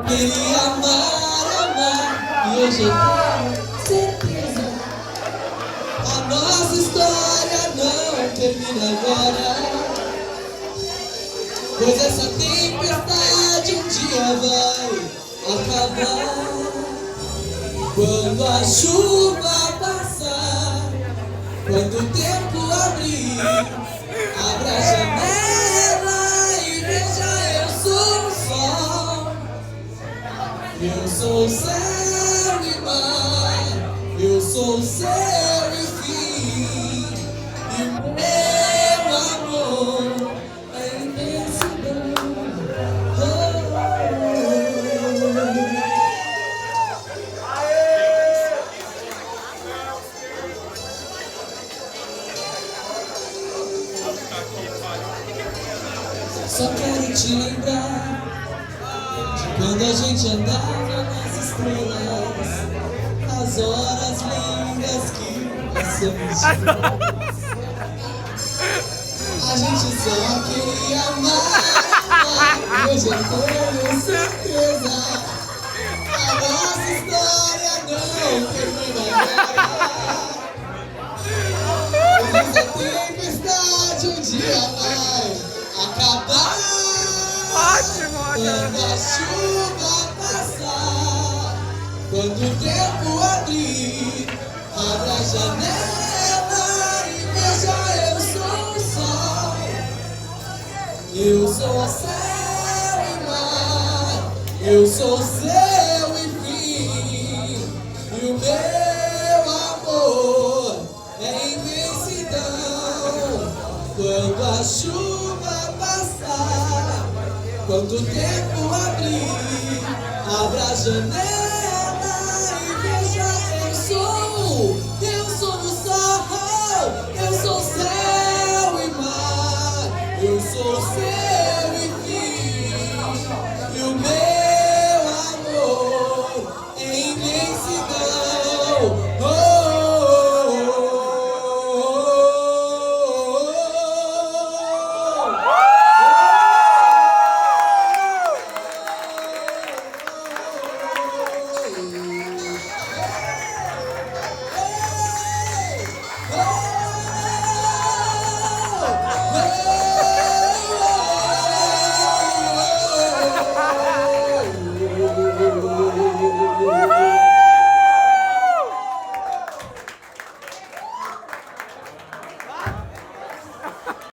Queria amar, e hoje eu tenho certeza. A nossa história não termina agora, pois essa tempestade um dia vai acabar. Quando a chuva passar, quando o tempo abrir, abra a janela e veja, eu sou o sol. Eu sou o céu e mar, eu sou o céu e fim, e o meu amor é imensidão. Só quero te lembrar de quando a gente andava nas estrelas, as horas lindas que passamos. A gente só queria amar, e hoje eu tenho certeza. A nossa história não termina agora, pois essa tempestade um dia vai acabar. Quando a chuva passar, quando o tempo abrir, abra a janela e veja, eu sou o sol. Eu sou o céu e mar, eu sou o céu e fim, e o meu amor é imensidão. Quando a chuva passar, quando o tempo abrir, abra a janela